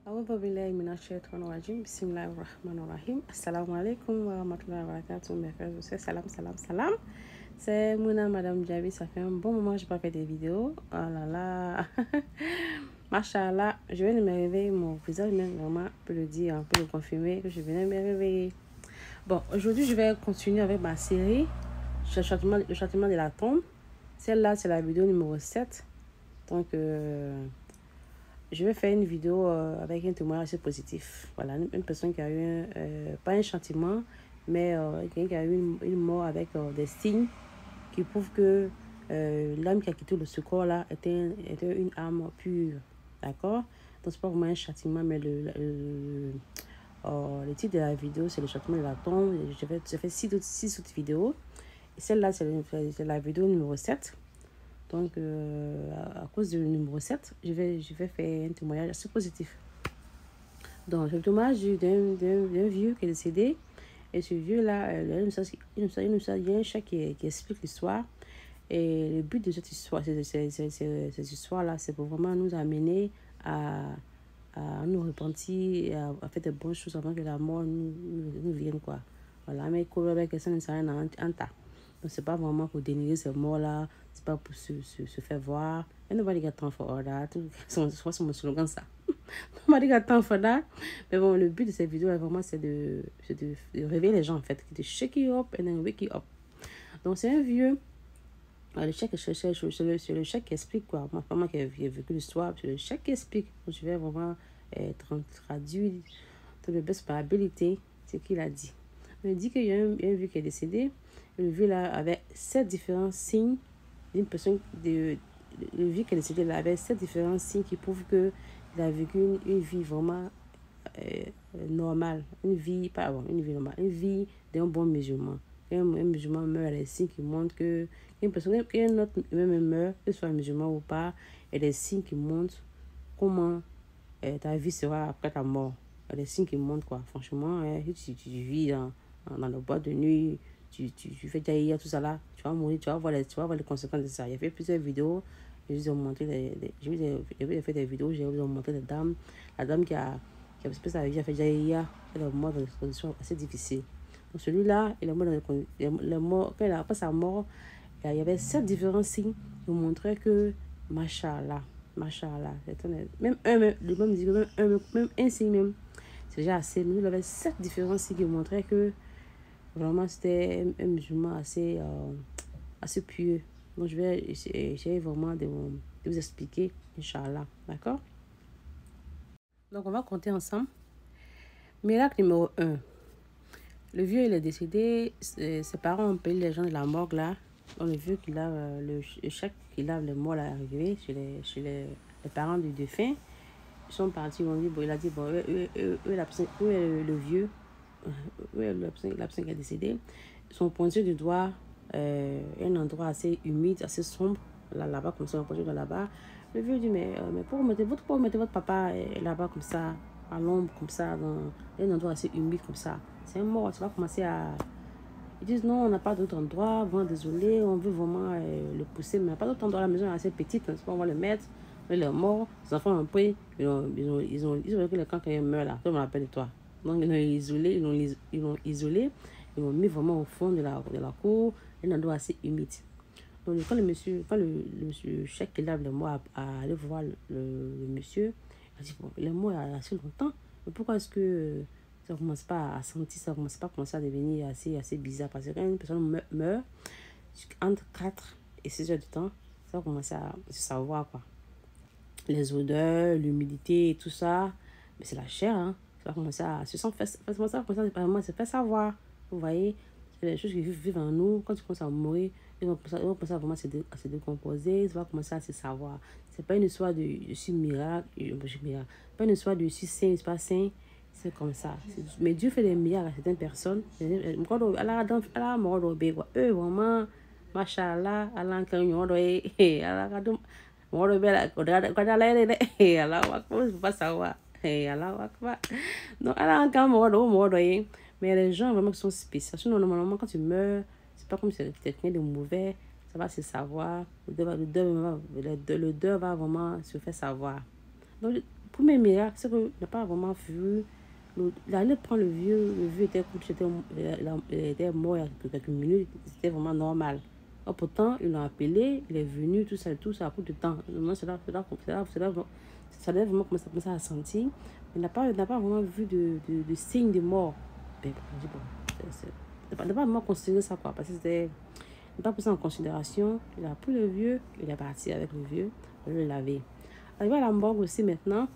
أعوذ بالله من الشيطان الرجيم بسم الله الرحمن الرحيم السلام عليكم ورحمة الله وبركاته mes frères et sœurs salam c'est Mouna Madame Diaby. Ça fait un bon moment que je n'ai pas fait des vidéos. Oh là là Machallah, je viens de me réveiller, mon visage même vraiment peut le dire, peut le confirmer que je viens de me réveiller. Bon, aujourd'hui je vais continuer avec ma série le châtiment de la tombe. Celle-là c'est la vidéo numéro 7. Donc je vais faire une vidéo avec un témoignage assez positif. Voilà, une personne qui a eu, pas un châtiment, mais quelqu'un qui a eu une mort avec des signes qui prouvent que l'âme qui a quitté le secours là était une âme pure. D'accord? Donc, c'est pas vraiment un châtiment, mais le titre de la vidéo, c'est le châtiment de la tombe. J'ai fait 6 autres vidéos. Et celle-là, c'est la vidéo numéro 7. Donc, à cause du numéro 7, je vais faire un témoignage assez positif. Donc, le témoignage d'un vieux qui est décédé. Et ce vieux-là, il y a un chat qui explique l'histoire. Et le but de cette histoire, cette histoire-là, c'est pour vraiment nous amener à nous repentir, à faire de bonnes choses avant que la mort nous vienne, quoi. Voilà, mais que ça ne sert à rien en tas. Donc, c'est pas vraiment pour dénigrer ces morts-là, c'est pas pour se faire voir. And nobody got time for all that. C'est mon slogan, ça. Nobody got time for that. Mais bon, le but de cette vidéo, là, vraiment, c'est de réveiller les gens, en fait, de shake you up and then wake you up. Donc, c'est un vieux. Le chèque, c'est le chèque qui explique, quoi. Moi, pas moi qui ai vécu l'histoire, c'est le chèque qui explique. Donc, je vais vraiment traduire de la best probability ce qu'il a dit. Il dit qu'il y a un vieux qui est décédé. Le vieux là avait 7 différents signes d'une personne. Le vieux qui est décédé là avait 7 différents signes qui prouvent qu'il a vécu une vie vraiment normale. Une vie normale. Une vie d'un bon musulman. Un musulman meurt, il y a des signes qui montrent que une personne, qu'un autre même meurt, que ce soit musulman ou pas, il y a des signes qui montrent comment ta vie sera après ta mort. Il y a des signes qui montrent, quoi. Franchement, si tu vis dans le boîte de nuit, tu fais tailler tout ça là, tu vas mourir, tu vas voir les conséquences de ça. Il y a fait plusieurs vidéos, je vous ai montré j'ai fait des vidéos, je vous ai montré la dame qui a passé sa vie, a fait tailler, elle est morte dans des conditions assez difficiles. Donc celui-là, il est mort, quand après sa mort, il y avait 7 différents signes qui montraient que, machallah, même un signe même, c'est déjà assez. Mais il y avait 7 différents signes qui montraient que vraiment c'était un musulman assez pieux. Donc je vais essayer vraiment de vous expliquer, Inch'Allah, d'accord? Donc on va compter ensemble. Miracle numéro 1. Le vieux, il est décédé, ses parents ont payé les gens de la morgue là. Donc le vieux qui lave, le chèque qui lave les morts là, arrivé chez les parents du défunt. Ils sont partis, ils ont dit, bon, il a dit, bon, où est le vieux, où est l'absent qui est décédé. Ils sont pointés du doigt un endroit assez humide, assez sombre, là-bas, comme ça, on pointé là-bas. Le vieux dit, mais pourquoi mettez votre papa là-bas comme ça, à l'ombre, comme ça, dans un endroit assez humide comme ça? C'est un mort, tu vas commencer à... Ils disent non, on n'a pas d'autre endroit, vraiment désolé, on veut vraiment le pousser, mais on n'a pas d'autre endroit, la maison est assez petite, on va le mettre, il est mort, les enfants ont pris, ils ont que le camp quand il meurt là, tout le monde appelle de toi. Donc ils l'ont isolé, ils l'ont mis vraiment au fond de la cour, un endroit assez humide. Donc quand le monsieur chèque qui lave le mort a allé voir le monsieur, il a dit bon, le mort il y a assez longtemps, mais pourquoi est-ce que ça ne commence pas à sentir, ça ne commence pas à commencer à devenir assez bizarre. Parce que quand une personne meurt, entre 4 et 6 heures de temps, ça va commencer à se savoir, quoi. Les odeurs, l'humidité et tout ça, mais c'est la chair, hein. Ça va commencer à se faire savoir. Vous voyez, c'est les choses qui vivent en nous. Quand tu commences à mourir, ils vont commencer à vraiment à se décomposer, ça va commencer à se savoir. C'est pas une histoire de je suis miracle, pas une histoire de je suis saint, je suis pas saint. C'est comme ça. Mais Dieu fait des miracles à certaines personnes. Eux, vraiment, machallah, Allah, quand ils ont Allah, Allah, pas savoir. Allah, donc, Allah, encore, mais les gens vraiment qui sont spéciaux. Sinon, normalement, quand tu meurs, c'est pas comme si c'était quelqu'un de mauvais. Ça va se savoir. Le deuil va vraiment se faire savoir. Donc, premier miracle, c'est qu'il n'a pas vraiment vu. Il allait prendre le vieux était couché, il était mort il y a quelques minutes, c'était vraiment normal. Or, pourtant, ils l'ont appelé, il est venu, tout ça, a pris du temps. Ça devait vraiment commencer à sentir. Il n'a pas vraiment vu de signe de mort. Ben, je dis, bon, il n'a pas vraiment considéré ça, quoi, parce que c'était. Il n'a pas pris ça en considération. Il a pris le vieux, il est parti avec le vieux, il le laver. Arrivé à la morgue aussi maintenant,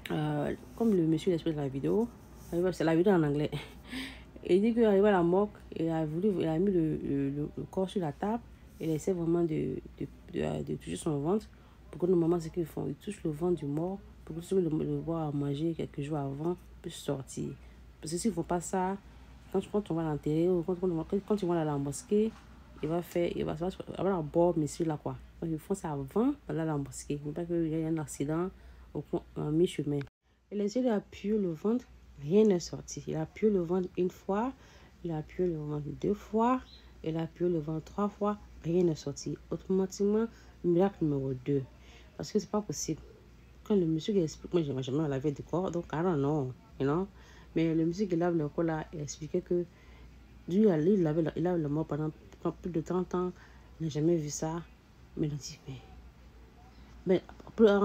comme le monsieur l'explique dans la vidéo, c'est la vidéo en anglais. Il dit qu'arrivé à la morgue, il a mis le corps sur la table. Il essaie vraiment de toucher son ventre. Pour que normalement, c'est qu'ils font, ils touchent le ventre du mort pour que le voir à manger quelques jours avant puisse sortir. Parce que s'ils ne font pas ça, quand on va l'enterrer ou quand ils vont à la mosquée, il va avoir un bord monsieur là quoi. Donc ils font ça avant d'aller à la mosquée. Il ne pas qu'il y ait un accident en mi-chemin. Et les yeux, il a appuyé le ventre, rien n'est sorti. Il a appuyé le ventre une fois, il a appuyé le ventre 2 fois, il a appuyé le ventre 3 fois, rien n'est sorti. Automatiquement, miracle numéro 2. Parce que c'est pas possible. Quand le monsieur qui explique, moi j'ai jamais lavé du corps, donc I don't know, you know. Mais le monsieur qui lave le corps là, il expliquait que lui, il lave le mort pendant plus de 30 ans, il n'a jamais vu ça. Mais il a dit, mais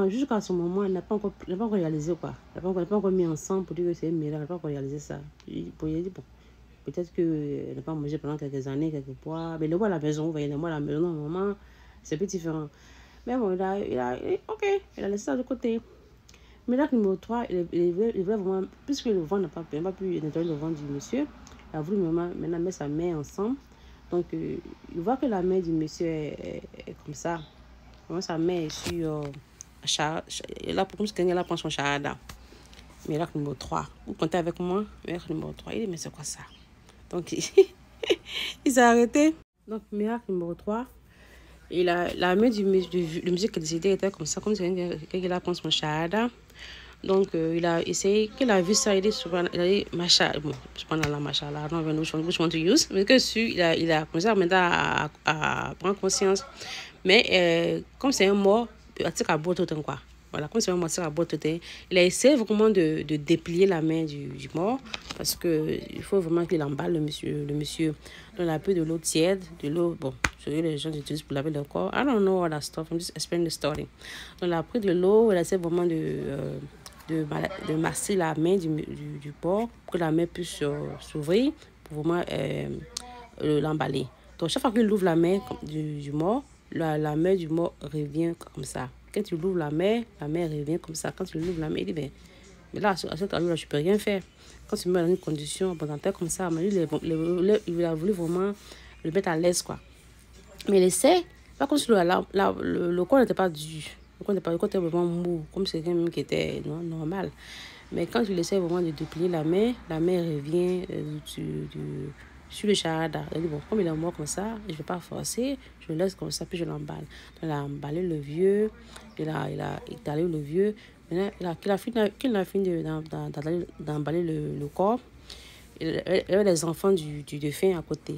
jusqu'à ce moment, il n'a pas encore réalisé quoi. Il n'a pas encore mis ensemble pour dire que c'est un miracle, il n'a pas encore réalisé ça. Il a dit, bon, peut-être qu'il n'a pas mangé pendant quelques années, quelques mois. Mais le mois à la maison, vous voyez, le mois à la maison, normalement, c'est un peu différent. Mais bon, il a laissé ça de côté. Miracle numéro 3, il voulait vraiment, puisque le vent n'a pas pu nettoyer le ventre du monsieur, il a voulu maintenant mettre sa main ensemble. Donc, il voit que la main du monsieur est comme ça. Vraiment, sa main est sur là, comme si quelqu'un prend son shahada. Miracle numéro 3. Vous comptez avec moi? Miracle numéro 3. Il dit, mais c'est quoi ça? Donc, il s'est arrêté. Donc, miracle numéro 3. Et la main du monsieur qui a décidé était comme ça, comme si quelqu'un prend son shahada. Donc, il a essayé, qu'il a vu ça, il dit, machallah, bon, subhanallah, machallah, I don't even know which one to use, mais que il a commencé à prendre conscience. Mais, comme c'est un mort, il a tiré à bout tout le temps, quoi. Voilà, comme c'est un mort, à bout tout le temps. Il a essayé vraiment de déplier la main du mort, parce qu'il faut vraiment qu'il emballe le monsieur. Donc, il a pris de l'eau tiède, de l'eau, bon, les gens utilisent pour laver leur corps. I don't know all that stuff, I'm just explaining the story. Donc, il a pris de l'eau, il a essayé vraiment de masser la main du porc pour que la main puisse s'ouvrir pour vraiment l'emballer. Donc, chaque fois qu'il ouvre la main du mort, la main du mort revient comme ça. Quand tu ouvres la main revient comme ça. Quand tu ouvres la main, il dit, mais là, à cette allure-là, je ne peux rien faire. Quand tu me mets dans une condition abondante comme ça, mais il a voulu vraiment le mettre à l'aise, quoi. Mais il essaie, pas comme si le corps n'était pas dur. Le corps était vraiment mou, comme c'est quelqu'un qui était normal. Mais quand tu essaies vraiment de déplier la main revient sur le shahada. Il dit, bon, comme il est mort comme ça, je ne vais pas forcer, je le laisse comme ça, puis je l'emballe. Donc, il a emballé le vieux, il a étalé le vieux. Maintenant, qu'il a fini d'emballer le corps, il y avait les enfants du défunt à côté,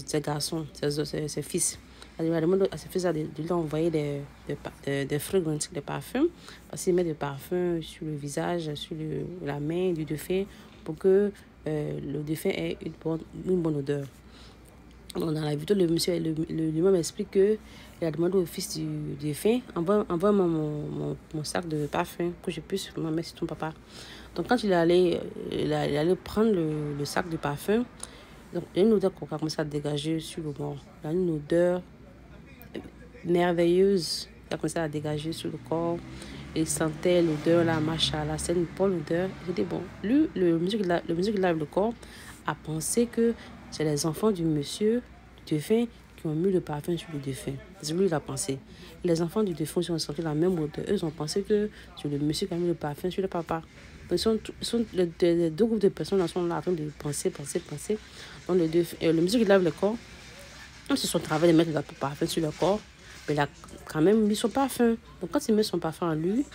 ses garçons, ses fils. Il a demandé à ses fils de lui envoyer des fragrances, des parfums, parce qu'il met des parfums sur le visage, sur la main du défunt, pour que le défunt ait une bonne odeur. Donc, dans la vidéo, le monsieur lui-même explique qu'il a demandé au fils du défunt, envoie-moi mon sac de parfum que je puisse me mettre sur ton papa. Donc, quand il allait prendre le sac de parfum, donc, il y a une odeur qui a commencé à dégager sur le mort. Il y a une odeur merveilleuse qui a commencé à dégager sur le corps. Il sentait l'odeur, la machallah, c'est une bonne odeur. Il dit, bon, lui, le monsieur qui lave le corps a pensé que c'est les enfants du monsieur, du défunt, qui ont mis le parfum sur le défunt. C'est lui qui a pensé. Et les enfants du défunt ont senti la même odeur. Eux ont pensé que c'est le monsieur qui a mis le parfum sur le papa. Donc, les deux groupes de personnes sont là en train de penser. Donc, le monsieur qui lave le corps, c'est son travail de mettre le parfum sur le corps, mais il a quand même mis son parfum. Donc, quand il met son parfum en lui,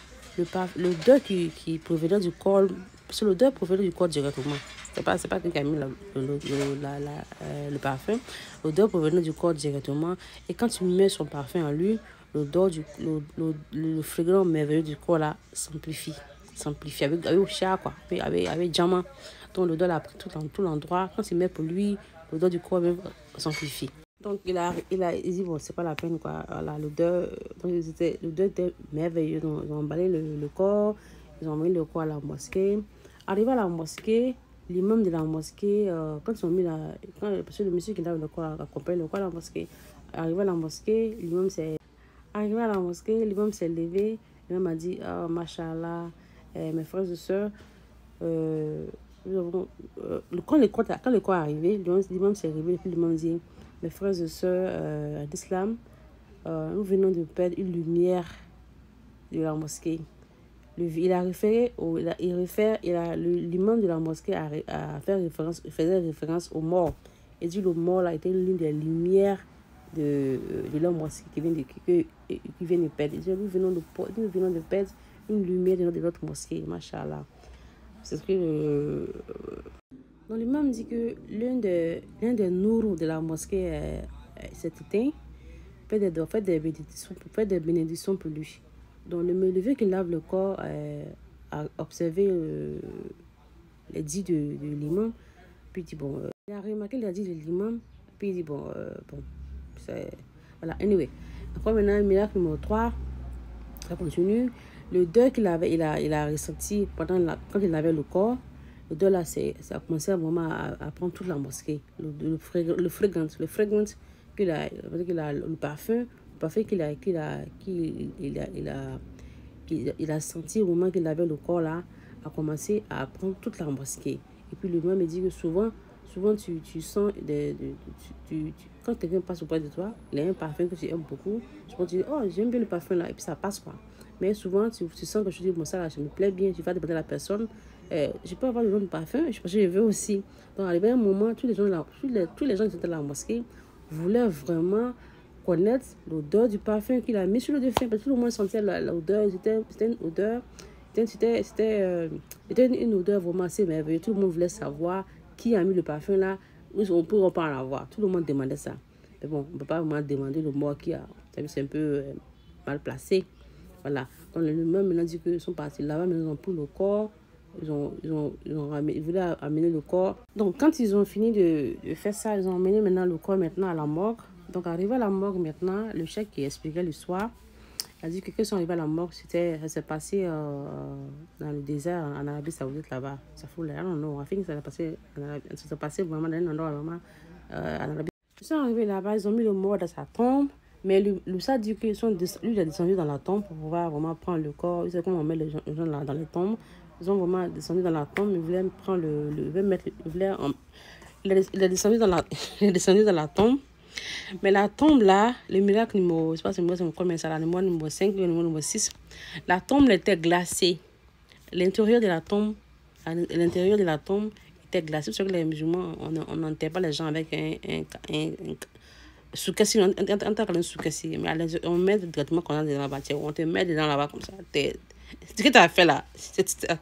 l'odeur qui provenait du corps, c'est l'odeur provenait du corps directement. C'est pas quelqu'un qui a mis le parfum. L'odeur provenait du corps directement. Et quand tu mets son parfum en lui, l'odeur le fragrant merveilleux du corps là s'amplifie avec chat quoi, avec diamant. Donc l'odeur l'a pris tout l'endroit. Quand il met pour lui, l'odeur du corps même s'amplifie. Donc il dit bon c'est pas la peine quoi. Voilà l'odeur, l'odeur était merveilleuse. Donc, ils ont emballé le corps, ils ont mis le corps à la mosquée. Arrivé à la mosquée, l'imam de la mosquée, quand ils ont mis parce que le monsieur qui lave le corps accompagne le corps à la mosquée. Arrivé à la mosquée, l'imam s'est levé. L'imam a dit oh machallah, mes frères et sœurs, quand le corps est arrivé, l'imam s'est réveillé, puis l'imam dit mes frères et sœurs d'islam, nous venons de perdre une lumière de la mosquée. L'imam de la mosquée faisait référence aux morts. Il dit le mort là était l'une des lumières de la mosquée qui vient de perdre. Il dit nous venons de perdre une lumière de notre mosquée, machallah. C'est ce que donc l'imam dit que l'un des nourous de la mosquée s'est éteint, fait des bénédictions pour lui. Donc le levé qui lave le corps a observé les dits de l'imam, puis il dit bon, il a remarqué les dits de l'imam, puis il dit bon, c'est voilà, anyway. Après maintenant, miracle numéro 3, ça continue. L'odeur qu'il avait, il a ressenti quand il avait le corps. L'odeur là, ça a commencé vraiment à prendre toute la mosquée. Le fragrance le parfum qu'il a senti au moment qu'il avait le corps là, a commencé à prendre toute la mosquée. Et puis le même me dit que souvent tu sens quand quelqu'un passe auprès de toi, il y a un parfum que tu aimes beaucoup, souvent tu dis oh j'aime bien le parfum là, et puis ça passe quoi. Mais souvent tu sens que je dis bon ça là je me plais bien, tu vas demander à la personne je peux avoir le nom de parfum, parce que je veux aussi. Donc arrivé un moment, tous les gens qui étaient dans la mosquée voulaient vraiment connaître l'odeur du parfum qu'il a mis sur le défunt, parce que tout le monde sentait l'odeur. C'était une odeur, c'était une odeur vraiment assez merveilleuse. Tout le monde voulait savoir qui a mis le parfum là, on peut pas en avoir. Tout le monde demandait ça. Mais bon, on ne peut pas vraiment demander le mot qui a. C'est un peu mal placé. Voilà. Donc le même maintenant dit qu'ils sont partis là-bas, mais ils ont pris le corps. Ils voulaient amener le corps. Donc quand ils ont fini de faire ça, ils ont amené maintenant le corps à la morgue. Donc arrivé à la morgue maintenant, le chef qui expliquait l'histoire a dit que quand ils sont arrivés à la morgue, ça s'est passé dans le désert en Arabie Saoudite là-bas. Ça fout là, non, non, ça s'est passé vraiment dans un endroit vraiment en Arabie. Ils sont arrivés là-bas, ils ont mis le mort dans sa tombe. Mais lui, ça dit qu'il est descendu dans la tombe pour pouvoir vraiment prendre le corps. Ils savent comment on met les gens là, dans les tombes. Ils ont vraiment descendu dans la tombe. Ils voulaient prendre il est descendu dans la tombe. Mais la tombe là, le miracle numéro, je sais pas si c'est combien ça là, le numéro 5, le numéro 6. La tombe était glacée. L'intérieur de la tombe était glacé. C'est sûr que les musulmans, on n'enterre pas les gens avec un soukassi, on entend un soukassi, mais on met directement quand on est dans la bâtiment, on te met dedans là-bas comme ça. Ce que tu as fait là,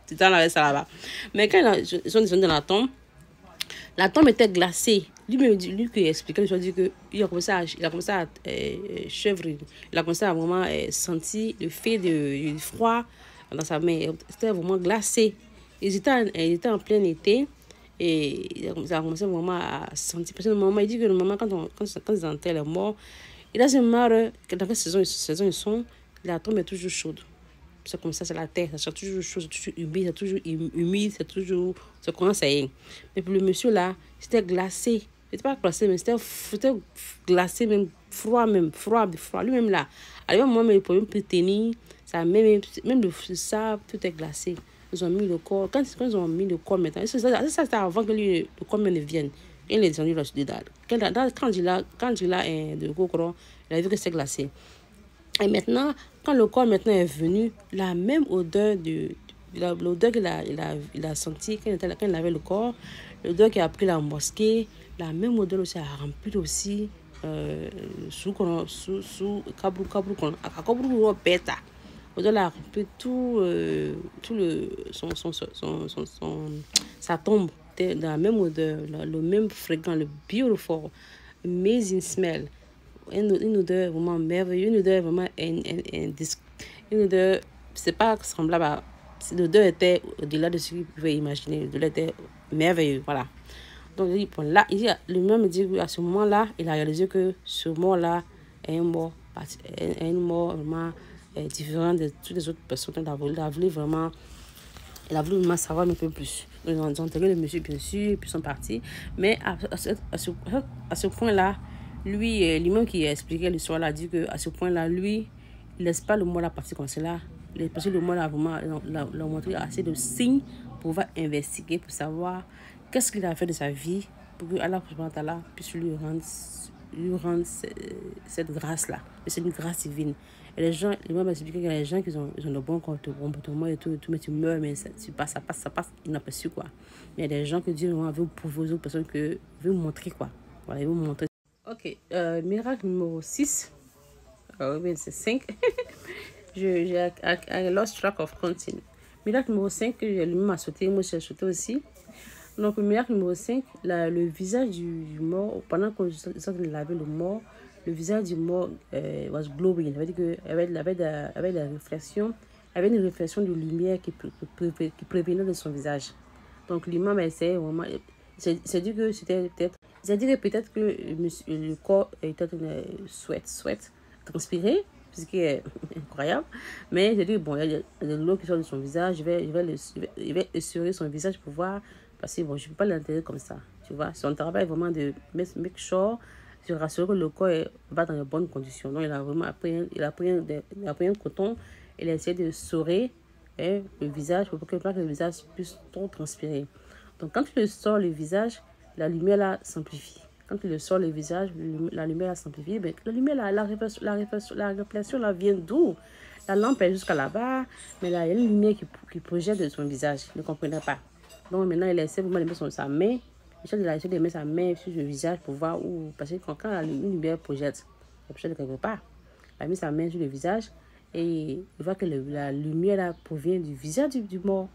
tu t'en avais ça là-bas. Mais quand ils sont descendus dans la tombe était glacée. Lui qui expliquait, il a dit qu'il a commencé à chevrer. Il a commencé à vraiment sentir le fait du froid dans sa main. C'était vraiment glacé. Ils étaient en plein été. Et il a commencé vraiment à sentir. Parce que le moment, il dit que le moment, quand ils enterrent les morts, il a ce marre que dans quelle saison ils sont, la tombe est toujours chaude. C'est comme ça, c'est la terre, c'est toujours chaud, c'est toujours humide, ça commence à y. Mais pour le monsieur là, c'était glacé. C'était pas glacé, mais c'était glacé, même froid. Lui-même là, à un moment, il ne pouvait plus tenir, ça, même le sable, tout est glacé. Ils ont mis le corps. Quand ils ont mis le corps maintenant, ça c'était avant que le corps ne vienne. Il est descendu là-dedans. Quand il a de Gokoro, il a vu que c'est glacé. Et maintenant, quand le corps maintenant est venu, la même odeur l'odeur qu'il a senti quand il avait le corps, l'odeur qui a pris la mosquée, la même odeur aussi a rempli aussi sous Kabru Beta. L'odeur a rempli tout sa tombe dans la même odeur, le même fréquent, le beautiful, amazing smell. une odeur vraiment merveilleuse, une odeur vraiment une odeur, c'est pas semblable à, l'odeur était au-delà de ce qu'il pouvait imaginer, l'odeur était merveilleuse, voilà. Donc bon, là, lui-même me dit qu'à ce moment-là, il a réalisé que ce mort-là est un mort vraiment différent de toutes les autres personnes. Il a voulu vraiment savoir un peu plus. Ils ont enterré le monsieur, bien sûr, puis ils sont partis. Mais à ce point-là, lui-même qui a expliqué l'histoire, a dit qu'à ce point-là, lui, il ne laisse pas le mot là partir comme cela. Parce que le mot là, vraiment, l'a montré assez de signes pour pouvoir investiguer, pour savoir qu'est-ce qu'il a fait de sa vie, pour que Allah puisse lui rendre cette grâce-là. C'est une grâce divine. Et les gens, il m'a expliqué qu'il y a des gens qui ont de bons comportements et tout, mais tu meurs, mais ça passe inaperçu, quoi. Mais il y a des gens qui disent, veut prouver aux autres personnes que, veut montrer, quoi. Voilà, il veut montrer. Ok, miracle numéro 6. Oui, c'est 5. J'ai lost track of counting. Miracle numéro 5, lui m'a sauté, moi j'ai sauté aussi. Donc, le miracle numéro 5, le visage du mort, pendant qu'on lavait le mort, le visage du mort was glowing. Ça veut dire qu'il avait la réflexion, avait une réflexion de lumière qui prévenait de son visage. Donc, l'imam essayait vraiment. C'est dit que c'était peut-être. C'est dit que peut-être que le corps était sweat, transpiré, ce qui est incroyable. Mais j'ai dit, bon, il y a de l'eau qui sort de son visage, je vais essurer son visage pour voir. Parce que bon, je ne peux pas l'intégrer comme ça. Tu vois, son travail est vraiment de make sure, se rassurer que le corps va dans de bonnes conditions. Donc, il a vraiment pris un coton, il a essayé de essurer le visage pour que le visage puisse trop transpirer. Donc, quand il sort le visage, la lumière là s'amplifie. Quand il sort le visage, la lumière là s'amplifie. Mais la lumière là, la réflexion là vient d'où? La lampe est jusqu'à là-bas, mais là, il y a une lumière qui projette de son visage. Il ne comprenait pas. Donc maintenant, il essaie vraiment de mettre sa main. Il a essayé de mettre sa main sur le visage pour voir où. Parce que quand la lumière projette, il projette quelque part. Il a mis sa main sur le visage et il voit que la lumière là provient du visage du mort.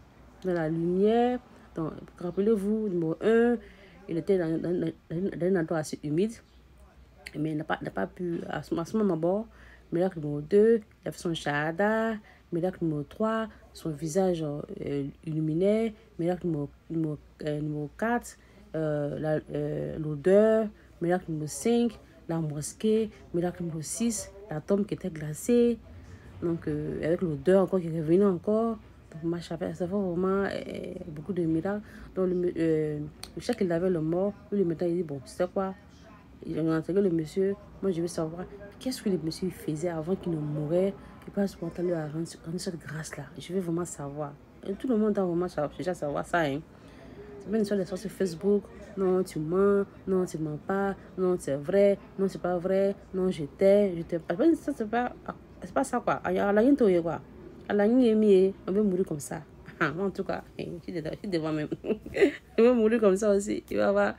Dans la lumière, donc rappelez-vous, numéro 1, il était dans un endroit assez humide. Mais il n'a pas pu, à ce moment-là, miracle numéro 2, il a fait son shahada. Miracle numéro 3, son visage illuminé. Miracle numéro 4, l'odeur. Miracle numéro 5, la mosquée. Miracle numéro 6, la tombe qui était glacée. Donc, avec l'odeur encore qui est revenue encore. Donc, ça fait vraiment beaucoup de miracles. Donc, le chef qui avait le mort, lui, le médecin, il dit, bon, c'est quoi? Il a enterré le monsieur. Moi, je veux savoir qu'est-ce que le monsieur faisait avant qu'il ne mourait. Il passe pour lui à rendre cette grâce-là. Je veux vraiment savoir. Et tout le monde doit vraiment déjà savoir ça. Hein. C'est pas une histoire de sur Facebook. Non, tu mens. Non, tu ne mens pas. Non, c'est vrai. Non, c'est pas vrai. Non, je t'ai. C'est pas ça, quoi. On veut mourir comme ça. Moi, en tout cas, je suis devant même. Je vais mourir comme ça aussi. Il va voir.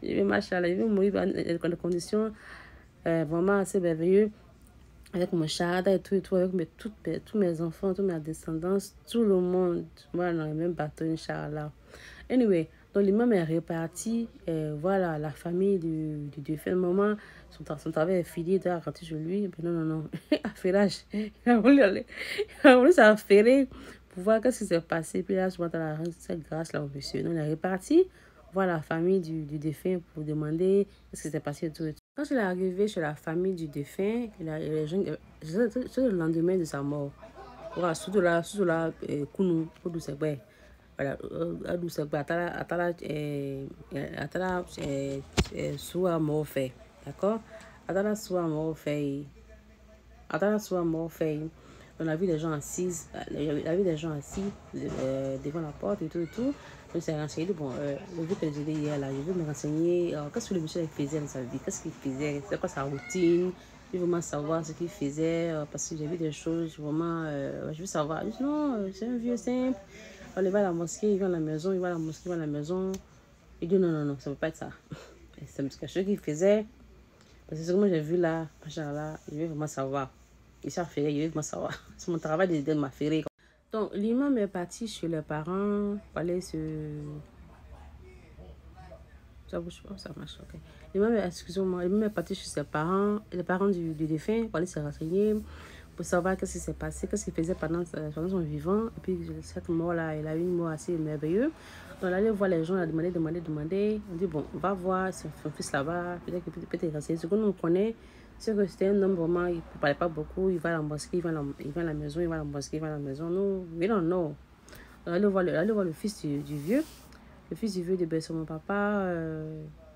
Je vais machallah. Je vais mourir dans des conditions vraiment assez merveilleuses. Avec mon shahada et tout, avec tous mes enfants, toute ma descendance, tout le monde. Voilà, dans le même bateau, Inch'Allah. Anyway, donc l'imam est reparti. Voilà, la famille du défunt maman, son travail est fini, il doit rentrer chez lui. Mais non. Affairage. Il a voulu s'affairer pour voir qu'est-ce qui s'est passé. Puis là, je vois dans cette grâce-là au monsieur. Donc, il est reparti voir la famille du défunt pour demander ce qui s'est passé et tout. Quand il est arrivé chez la famille du défunt, c'est le lendemain de sa mort. Voilà, surtout là, Kounou, Koudou Segbe. Voilà, Koudou Segbe, Atala, Soua mort fait. D'accord? Atala Soua mort fait. On a vu des gens assis, devant la porte et tout. Je me suis renseigné, bon, le vu que j'étais hier là, je veux me renseigner, qu'est-ce que le monsieur faisait dans sa vie, qu'est-ce qu'il faisait, c'est quoi sa routine, je veux vraiment savoir ce qu'il faisait, parce que j'ai vu des choses, vraiment, je veux savoir. Je dis non, c'est un vieux simple, il va à la mosquée, il va à la maison, il va à la mosquée, il va à la maison. Il dit non, ça ne peut pas être ça. C'est quelque chose qu'il faisait, parce que ce que moi j'ai vu là, machallah, je veux vraiment savoir. Il s'est affairé, il veut vraiment savoir. C'est mon travail de m'affairer. Donc, l'imam est parti chez les parents pour aller Ça bouge pas, ça marche, ok. L'imam, excusez-moi, l'imam est parti chez ses parents, les parents du défunt, pour aller se renseigner, pour savoir qu'est-ce qui s'est passé, qu'est-ce qu'il faisait pendant son vivant. Et puis, cette mort-là, elle a eu une mort assez merveilleuse. Donc, on allait voir les gens, on a demandé. On dit, bon, on va voir son fils là-bas, peut-être qu'il peut être renseigné. Ce que nous, on connaît, c'est que c'était un homme vraiment, il ne parlait pas beaucoup, il va à la mosquée, il va à la maison, il va à la mosquée, il va à la maison. Nous, we don't know. On allait voir le fils du vieux. Le fils du vieux de mon papa,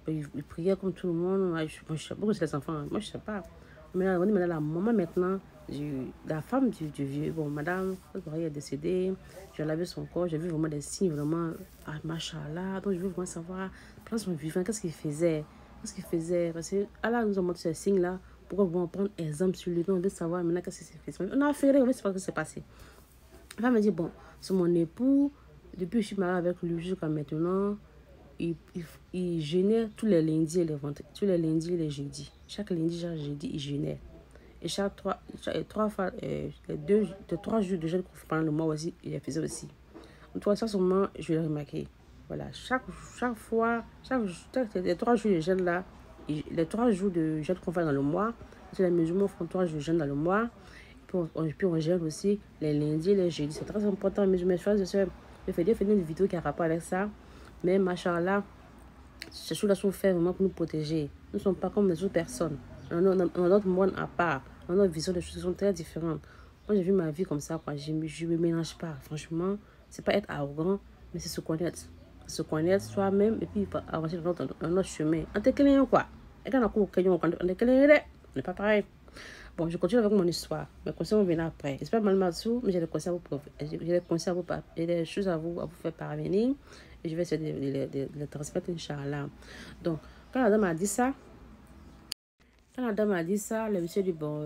il priait comme tout le monde. Moi, je sais pas que c'est les enfants. Moi, je sais pas. Mais on dit maintenant la maman maintenant, la femme du vieux. Bon, madame, votre mari est décédé. J'ai lavé son corps. J'ai vu vraiment des signes vraiment. Ah, machallah. Donc, je veux vraiment savoir, pendant son vivant, qu'est-ce qu'il faisait. Qu'est-ce qu'il faisait. Parce que Allah nous a montré ces signes-là. Pourquoi on va prendre exemple sur lui. Donc, on veut savoir maintenant qu'est-ce qu'il fait. On a affairé, on veut savoir ce qui s'est passé. La femme me dit, bon, c'est mon époux. Depuis que je suis mariée avec lui jusqu'à maintenant, il jeûnait tous les lundis et les vendredis, tous les lundis et les jeudis. Chaque lundi, chaque jeudi, il jeûnait. Et chaque trois fois, les 3 jours de jeûne qu'on fait pendant le mois aussi, il les faisait aussi. Donc, ça, seulement, je l'ai remarqué. Voilà, chaque fois, les 3 jours de jeûne là, les 3 jours de jeûne qu'on fait dans le mois, c'est les musulmans font 3 jours de jeûne dans le mois. Puis on gère aussi les lundis et les jeudis. C'est très important. Mais mes frères et sœurs, je fais une vidéo qui a rapport avec ça. Mais machallah, ces choses-là sont faites vraiment pour nous protéger. Nous ne sommes pas comme les autres personnes. On a notre monde à part. On a notre vision des choses qui sont très différentes. Moi, j'ai vu ma vie comme ça, quoi. Je ne me mélange pas. Franchement, c'est pas être arrogant, mais c'est se connaître. Se connaître soi-même et puis avancer dans notre chemin. On est clair, quoi. Et quand on est clair, on n'est pas pareil. Bon, je continue avec mon histoire. Mes conseils vont venir après. J'espère mal Matsou, mais j'ai des conseils à vous, j'ai des choses à vous faire parvenir. Et je vais essayer de les transmettre, Inch'Allah. Donc, quand la dame a dit ça, le monsieur dit, bon,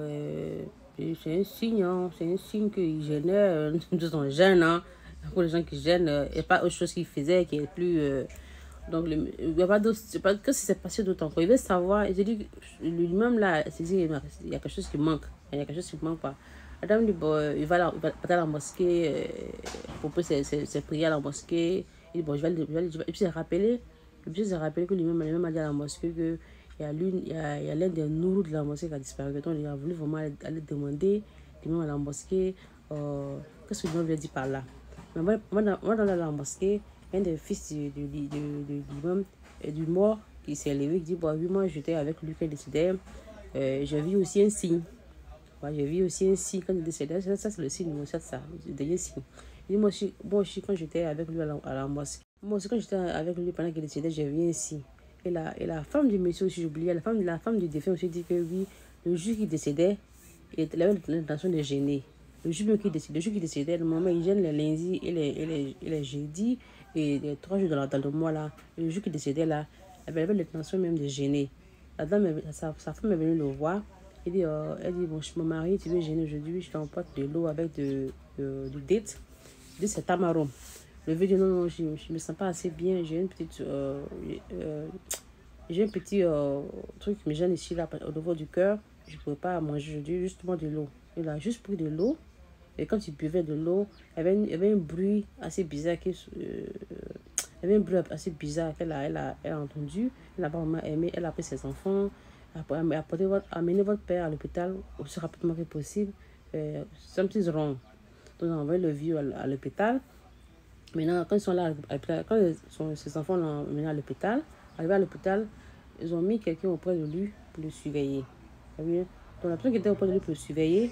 c'est un signe qu'il gênait, nous sommes jeunes, hein. Pour les gens qui gênent, il n'y a pas autre chose qu'il faisait qui est plus... donc, il n'y a pas d'autre... C'est pas que si c'est passé d'autant. Il veut savoir, il dit, lui-même là, il y a quelque chose qui manque. Il y a quelque chose qui manque, quoi. La dame dit, bon, il va à la mosquée, pour ses prières à la mosquée. Il dit, bon, je vais et puis il s'est rappelé que lui-même a dit à la mosquée que il y a l'un des nourous de la mosquée qui a disparu. Donc, il a voulu vraiment aller demander lui-même à la mosquée, qu'est-ce que lui-même lui a dit par là. Mais moi, dans la mosquée, un des fils l'imam du mort qui s'est levé, qui dit, bon, oui, moi, j'étais avec lui quand il décédait. J'ai vu aussi un signe. Ouais, j'ai vu aussi un signe quand il décédait. Ça, c'est le signe numéro 7, ça, le dernier signe. Il dit, moi aussi, quand j'étais avec lui à la mosquée, moi aussi, quand j'étais avec lui pendant qu'il décédait, j'ai vu un signe. Et la femme du monsieur aussi, j'oubliais, la femme du défunt aussi dit que oui, le jour qui décédait, il avait l'intention de gêner. Le jour qui décédait, le moment il gêne les lundis et les jeudis et les 3 jours dans le mois là. Le jour qui décédait là, elle avait l'intention même de gêner. La dame, sa femme est venue le voir. Elle dit, bon, je me marie, tu veux gêner aujourd'hui, je t'emporte de l'eau avec du date. Du c'est tamaron. Le vieux dit, non, je ne me sens pas assez bien, j'ai un petit truc qui me gêne ici, là, au niveau du cœur. Je ne pourrais pas manger aujourd'hui, justement de l'eau. Il a juste pris de l'eau. Et quand il buvait de l'eau, il y avait un bruit assez bizarre qu'elle a entendu. Elle n'a pas vraiment aimé. Elle a pris ses enfants. Amener votre père à l'hôpital aussi rapidement que possible. C'est un petit rond. Donc, on a envoyé le vieux à l'hôpital. Maintenant, quand ils sont là, quand ses enfants l'ont amené à l'hôpital, arrivé à l'hôpital, ils ont mis quelqu'un auprès de lui pour le surveiller. Donc, la personne qui était auprès de lui pour le surveiller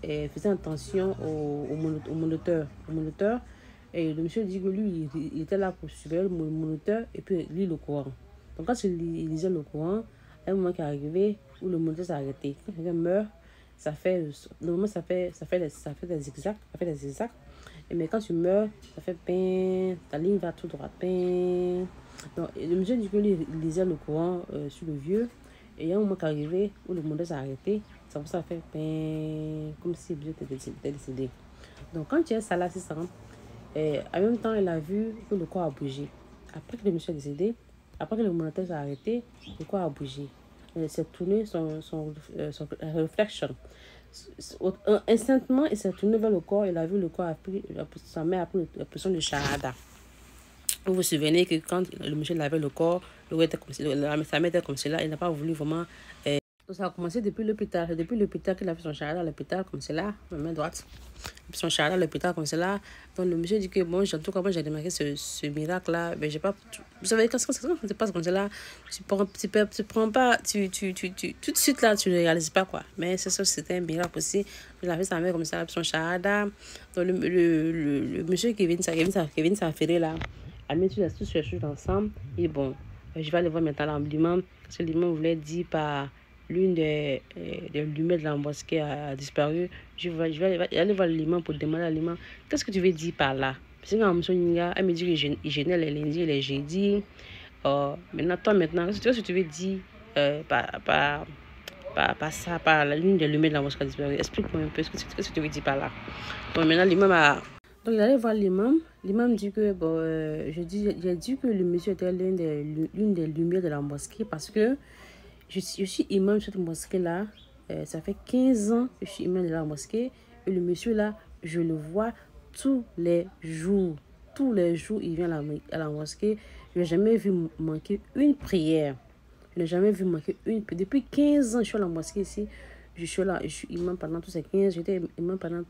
faisait attention au moniteur. Et le monsieur dit que lui, il était là pour surveiller le moniteur et puis lire le Coran. Donc, quand il lisait le Coran, à un moment qui est arrivé où le moniteur s'est arrêté. Quand quelqu'un meurt, normalement, ça fait des zigzags. Mais quand tu meurs, ça fait pain, ta ligne va tout droit, pain. Donc, le monsieur dit que lui, il lisait le Coran sur le vieux. Et il y a un moment qui est arrivé où le moniteur s'est arrêté. Ça fait pain, comme si le vieux était décédé. Donc, quand tu es ça là, c'est ça. En même temps, il a vu que le corps a bougé. Après que le monsieur est décédé, après que le moniteur s'est arrêté, le corps a bougé. Il s'est tourné son réflexion. Instantanément, il s'est tourné vers le corps. Il a vu le corps sa mère a pris la position de shahada. Vous vous souvenez que quand le monsieur lavait le corps, sa mère était comme cela, il n'a pas voulu vraiment. Donc ça a commencé depuis l'hôpital. C'est depuis l'hôpital qu'il a fait son charade à l'hôpital, comme cela, ma main droite. Son charade à l'hôpital, comme cela. Donc le monsieur dit que, bon, en tout cas, moi j'ai démarré ce miracle-là. Mais j'ai pas. Vous savez, quand ça se passe comme cela, tu prends pas. Tout de suite là, tu ne réalises pas quoi. Mais c'est ça, c'était un miracle aussi. Il a fait sa mère comme ça, son charade. Donc le monsieur qui vient s'affairer là, a mis toutes ces choses ensemble. Et bon, je vais aller voir maintenant l'imam. Parce que l'imam voulait dire par l'une des lumières de la mosquée a disparu. Je vais aller voir l'imam pour demander à l'imam qu'est-ce que tu veux dire par là. Parce que quand elle me dit qu'il gênait les lundis et les jeudis. Maintenant, qu'est-ce que tu veux dire par la lune des lumières de la mosquée a disparu. Explique-moi un peu ce que tu veux dire par là. Donc maintenant, l'imam a. Donc il allait voir l'imam. L'imam dit que, bon, j'ai dit que le monsieur était l'une des lumières de la mosquée parce que je suis imam de cette mosquée-là. Ça fait 15 ans que je suis imam de la mosquée. Et le monsieur-là, je le vois tous les jours. Tous les jours, il vient à la mosquée. Je n'ai jamais vu manquer une prière. Je n'ai jamais vu manquer une prière. Depuis 15 ans, je suis à la mosquée ici. Je suis imam pendant tous ces 15. J'étais imam pendant.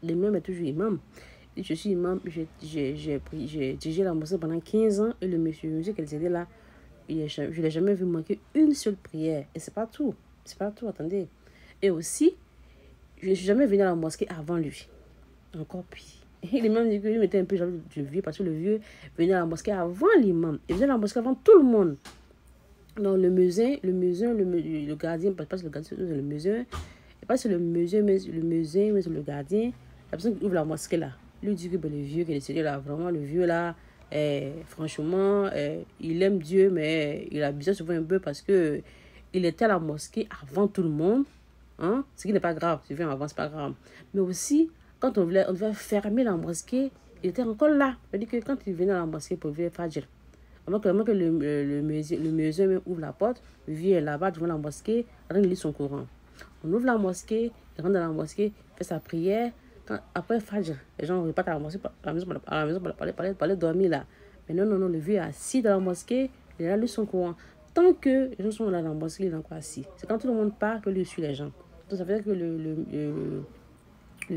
L'imam est toujours imam. Et je suis imam. J'ai dirigé la mosquée pendant 15 ans. Et le monsieur qui était là, je ne l'ai jamais vu manquer une seule prière. Et c'est pas tout. C'est pas tout, attendez. Et aussi, je ne suis jamais venu à la mosquée avant lui. Encore pire. Et l'imam dit que lui mettait un peu jaloux du vieux parce que le vieux venait à la mosquée avant l'imam. Il venait à la mosquée avant tout le monde. Donc le gardien, pas le gardien, c'est le muezzin. Et pas c'est le muezzin, mais c'est le gardien. La personne qui ouvre la mosquée là. Lui dit que le vieux qui est décédé là, vraiment le vieux là, franchement, il aime Dieu, mais il a besoin souvent un peu parce que il était à la mosquée avant tout le monde. Hein? Ce qui n'est pas grave, tu viens avant, c'est pas grave. Mais aussi, quand on devait fermer la mosquée, il était encore là. C'est-à-dire que quand il venait à la mosquée pour faire Fajr, avant que le muezzin ouvre la porte, le vieux est là-bas devant la mosquée, en train de lire son Coran. On ouvre la mosquée, il rentre dans la mosquée, fait sa prière. Après Fajr, les gens repartent à la mosquée, à la maison pour aller dormir là. Mais non, le vieux est assis dans la mosquée, il est là, lit son Coran. Tant que les gens sont là dans la mosquée, il est encore assis. C'est quand tout le monde part que lui suit les gens. Donc ça veut dire que le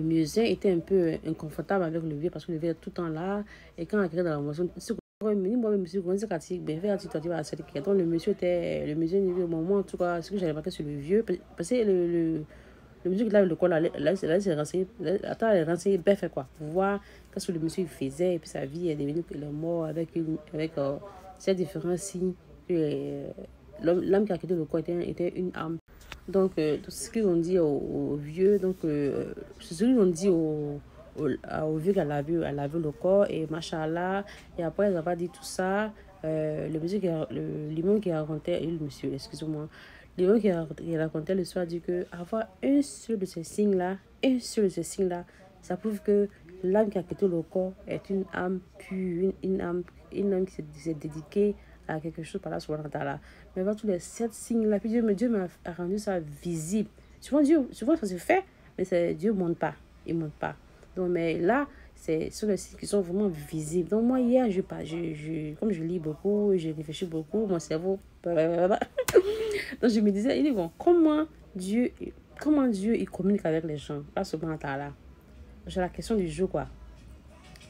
muezzin était un peu inconfortable avec le vieux parce que le vieux est tout le temps là. Et quand il arrive dans la mosquée, donc le monsieur dit moment en tout cas ce que j'avais marqué sur le vieux parce que le monsieur qui lave le corps là c'est renseigné attends les renseigner bien fait quoi pour voir qu'est-ce que le monsieur faisait et puis sa vie est devenue qu'il est mort avec ces différents signes que l'âme qui a quitté le corps était une âme. Donc ce qu'ils ont dit au vieux, donc c'est ce qu'ils ont dit au vieux qu'elle a vu le corps et machallah. Et après elle a dit tout ça, l'imam qui racontait, le monsieur, excusez-moi, l'imam qui racontait le soir dit que avoir un seul de ces signes-là, ça prouve que l'âme qui a quitté le corps est une âme pure, une âme qui s'est dédiée à quelque chose par là sur là. Mais voir tous les 7 signes là, puis Dieu m'a rendu ça visible. Souvent ça se fait, mais Dieu ne montre pas. Il montre pas. Donc, mais là, c'est sur les signes qui sont vraiment visibles. Donc, moi, hier, comme je lis beaucoup, je réfléchis beaucoup, mon cerveau. Donc, je me disais, il est bon, comment Dieu il communique avec les gens, pas ce moment-là. J'ai la question du jour, quoi.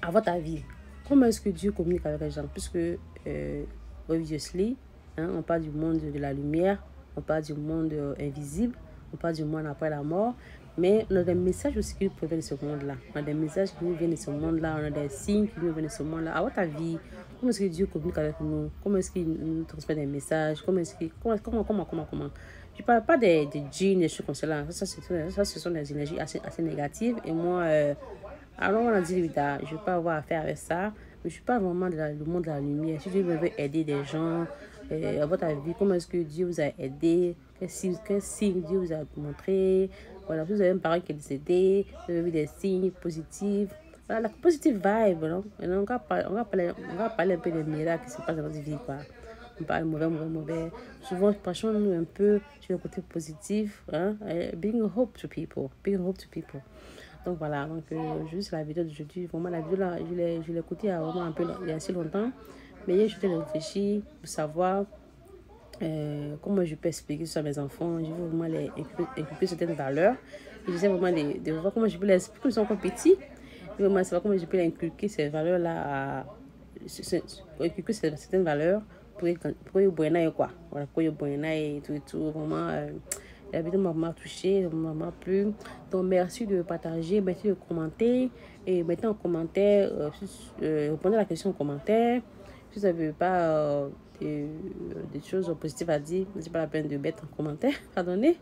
À votre avis, comment est-ce que Dieu communique avec les gens? Puisque, obviously, on parle du monde de la lumière, on parle du monde invisible, on parle du monde après la mort, mais on a des messages aussi qui nous proviennent de ce monde-là. On a des messages qui nous viennent de ce monde-là, on a des signes qui nous viennent de ce monde-là. À votre avis, comment est-ce que Dieu communique avec nous? Comment est-ce qu'il nous transmet des messages? Comment? Je ne parle pas des djinns, des choses comme cela. Ça, ce sont des énergies assez négatives. Et moi, alors on a dit, je ne vais pas avoir affaire avec ça. Mais je ne suis pas vraiment dans le monde de la lumière. Si Dieu veut aider des gens, à votre avis, comment est-ce que Dieu vous a aidé? Quel signe Dieu vous a montré? Voilà, vous avez un parent qui est décédé, vous avez vu des signes positifs. Voilà, la positive vibe, non? On va parler un peu des miracles qui se passent dans notre vie, quoi. On parle mauvais. Souvent, penchons-nous un peu sur le côté positif, hein? Being hope to people. Donc voilà, donc juste la vidéo d'aujourd'hui. Vraiment, la vidéo là, je l'ai écoutée il y a vraiment un peu, il y a assez longtemps. Mais hier, j'étais réfléchie pour savoir comment je peux expliquer ça à mes enfants. Je veux vraiment les inculquer certaines valeurs. Et j'essaie vraiment de voir comment je peux les expliquer, comme ils sont encore petits. Et vraiment savoir comment je peux les inculquer ces valeurs-là, inculquer certaines valeurs pour y bonheur quoi. Voilà, pour y bonheur et tout. Vraiment, la vidéo m'a vraiment touché, m'a vraiment plu. Donc merci de partager, merci de commenter. Et mettez en commentaire, répondez à la question en commentaire. Si vous n'avez pas des choses positives à dire, c'est pas la peine de mettre en commentaire. Pardonnez.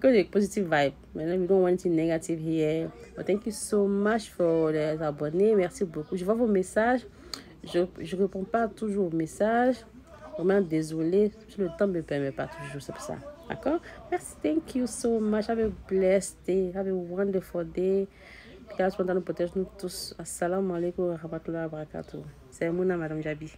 Que des positive vibes. Maintenant, we don't want anything negative here. But thank you so much for les abonnés. Merci beaucoup. Je vois vos messages. Je ne réponds pas toujours aux messages. Vraiment désolée. Le temps ne me permet pas toujours. C'est pour ça. D'accord? Merci. Thank you so much. Have a blessed day. Have a wonderful day. Que Allah nous protège nous tous. Assalamu alaikum wa rahmatullahi wa barakatuh. C'est Mouna, Madame Jabi.